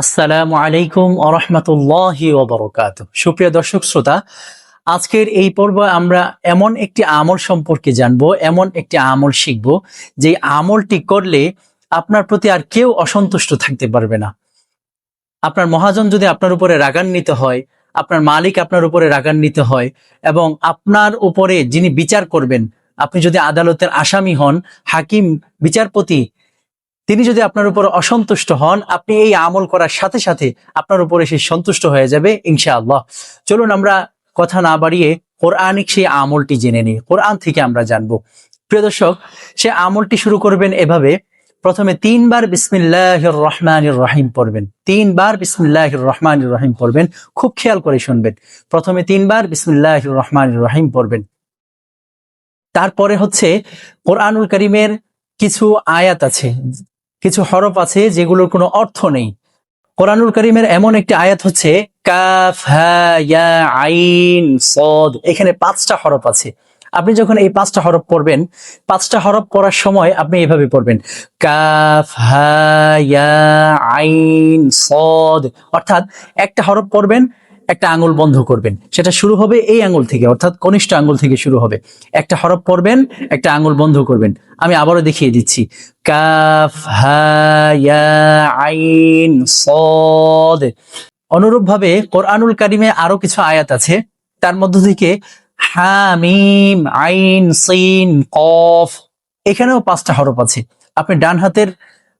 আসসালামু আলাইকুম ওয়া রাহমাতুল্লাহি ওয়া বারাকাতুহু। সুপ্রিয় দর্শক শ্রোতা, আজকের এই পর্বে আমরা এমন একটি আমল সম্পর্কে জানবো, এমন একটি আমল শিখব যে আমলটি করলে আপনার প্রতি আর কেউ অসন্তুষ্ট থাকতে পারবে না। আপনার মহাজন যদি আপনার উপরে রাগান্বিত হয়, আপনার মালিক আপনার উপরে রাগান্বিত হয় এবং আপনার উপরে যিনি বিচার করবেন, আপনি যদি আদালতের আসামি হন, হাকিম বিচারপতি, তিনি যদি আপনার উপর অসন্তুষ্ট হন, আপনি এই আমল করার সাথে সাথে আপনার উপরে সে সন্তুষ্ট হয়ে যাবে ইনশাআল্লাহ। চলুন আমরা কথা না বাড়িয়ে কোরআনিক সেই আমলটি জেনে নিই, কোরআন থেকে আমরা জানবো। প্রিয় দর্শক, সে আমলটি শুরু করবেন এভাবে। প্রথমে 3 বার বিসমিল্লাহির রহমানির রহিম পড়বেন। 3 বার বিসমিল্লাহির রহমানির রহিম পড়বেন। খুব খেয়াল করে শুনবেন। প্রথমে 3 বার বিসমিল্লাহির রহমানির রহিম পড়বেন। তারপরে হচ্ছে কোরআনুল কারীমের কিছু আয়াত আছে, কিছু হরফ আছে যেগুলোর কোনো অর্থ নেই। কোরআনুল কারীমের এমন একটি আয়াত হচ্ছে কাফ হা ইয়া আইন সদ। এখানে 5টা হরফ আছে। আপনি যখন এই 5টা হরফ পড়বেন, 5টা হরফ পড়ার সময় আপনি এভাবে পড়বেন কাফ হা ইয়া আইন সদ। অর্থাৎ একটা হরফ পড়বেন, একটা আঙ্গুল বন্ধ করবেন। সেটা শুরু হবে এই আঙ্গুল থেকে, অর্থাৎ কনিষ্ঠ আঙ্গুল থেকে শুরু হবে। একটা হরফ পড়বেন, একটা আঙ্গুল বন্ধ করবেন। আমি আবারও দেখিয়ে দিচ্ছি, কাফ হা ইয়া আইন সদ। অনুরূপভাবে কোরআনুল কারীমে আরো কিছু আয়াত আছে, তার মধ্য থেকে হা মিম আইন সিন কফ। এখানেও 5টা হরফ আছে। আপনি ডান হাতের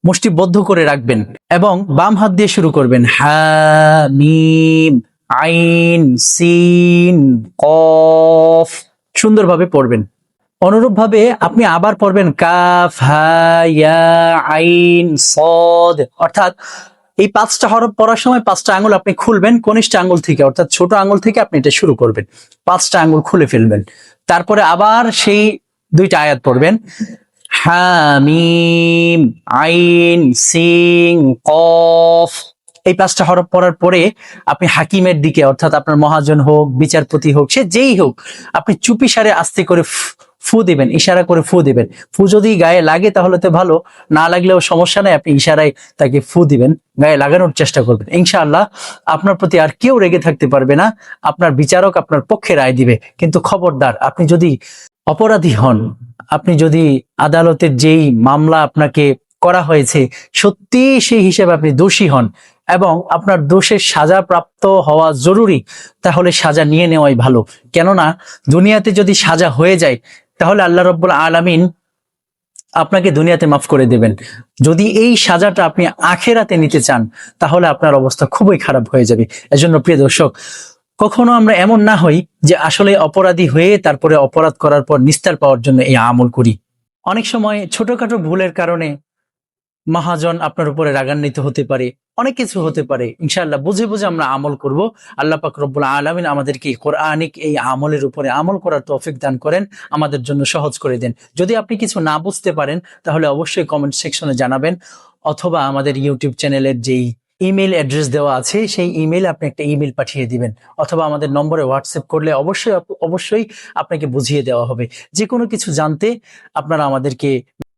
মুষ্টি বদ্ধ করে রাখবেন এবং বাম হাত দিয়ে শুরু করবেন হা মিম আইন সিন কফ। সুন্দরভাবে পড়বেন। অনুরূপভাবে আপনি আবার পড়বেন কাফ হা ইয়া আইন সদ। অর্থাৎ এই 5টা হরফ পড়ার সময় 5টা আঙ্গুল আপনি খুলবেন কনিষ্ঠ আঙ্গুল থেকে, অর্থাৎ ছোট আঙ্গুল থেকে আপনি এটা শুরু করবেন। 5টা আঙ্গুল খুলে ফেলবেন। তারপরে আবার সেই 2টা আয়াত পড়বেন হামিম আইন সিন কফ। এই 5টা হরফ পড়ার পরে আপনি হাকিমের দিকে, অর্থাৎ আপনার মহাজন হোক, বিচারপতি হোক, সে যেই হোক, আপনি চুপিসারে আস্তে করে ফু দিবেন, ইশারা করে ফু দিবেন। ফু যদি গায়ে লাগে তাহলে তো ভালো, না লাগলেও সমস্যা নাই, আপনি ইশারায় তাকে ফু দিবেন, গায়ে লাগানোর চেষ্টা করবেন। ইনশাআল্লাহ আপনার প্রতি আর কেউ রেগে থাকতে পারবে না। আপনার বিচারক আপনার পক্ষে রায় দিবে। কিন্তু খবরদার, আপনি যদি অপরাধী হন, আপনি যদি আদালতের যেই মামলা আপনাকে করা হয়েছে সত্যি সেই হিসেবে আপনি দোষী হন এবং আপনার দোষের সাজা প্রাপ্ত হওয়া জরুরি, তাহলে সাজা নিয়ে নেওয়াই ভালো। কেননা দুনিয়াতে যদি সাজা হয়ে যায় তাহলে আল্লাহ রাব্বুল আলামিন আপনাকে দুনিয়াতে মাফ করে দেবেন। যদি এই সাজাটা আপনি আখেরাতে নিতে চান তাহলে আপনার অবস্থা খুবই খারাপ হয়ে যাবে। এজন্য প্রিয় দর্শক, কখনো আমরা এমন না হই যে আসলে অপরাধী হয়ে তারপরে অপরাধ করার পর নিস্তার পাওয়ার জন্য এই আমল করি। অনেক সময় ছোটখাটো ভুলের কারণে মহাজন আপনার উপরে রাগান্বিত হতে পারে, অনেক কিছু হতে পারে। ইনশাআল্লাহ বুঝে বুঝে আমরা আমল করব। আল্লাহ পাক রব্বুল আলামিন আমাদেরকে কোরআনিক এই আমলের উপরে আমল করার তৌফিক দান করেন, আমাদের জন্য সহজ করে দেন। যদি আপনি কিছু না বুঝতে পারেন তাহলে অবশ্যই কমেন্ট সেকশনে জানাবেন, অথবা আমাদের ইউটিউব চ্যানেলের যেই ইমেল অ্যাড্রেস দেওয়া আছে সেই ইমেইলে আপনি একটা ইমেল পাঠিয়ে দিবেন, অথবা আমাদের নম্বরে হোয়াটসঅ্যাপ করলে অবশ্যই আপনাকে বুঝিয়ে দেওয়া হবে। যে কোনো কিছু জানতে আপনারা আমাদেরকে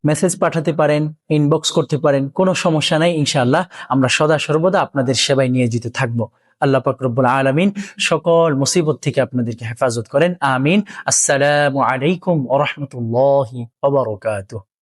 মেসেজ পাঠাতে পারেন, ইনবক্স করতে পারেন, কোনো সমস্যা নাই। ইনশাআল্লাহ আমরা সদা সর্বদা আপনাদের সেবায় নিয়োজিত থাকব। আল্লাহ পাক রব্বুল আলামিন সকল মুসিবত থেকে আপনাদেরকে হেফাজত করেন, আমিন। আসসালামু আলাইকুম ওয়া রাহমাতুল্লাহি ওয়া বারাকাতুহু।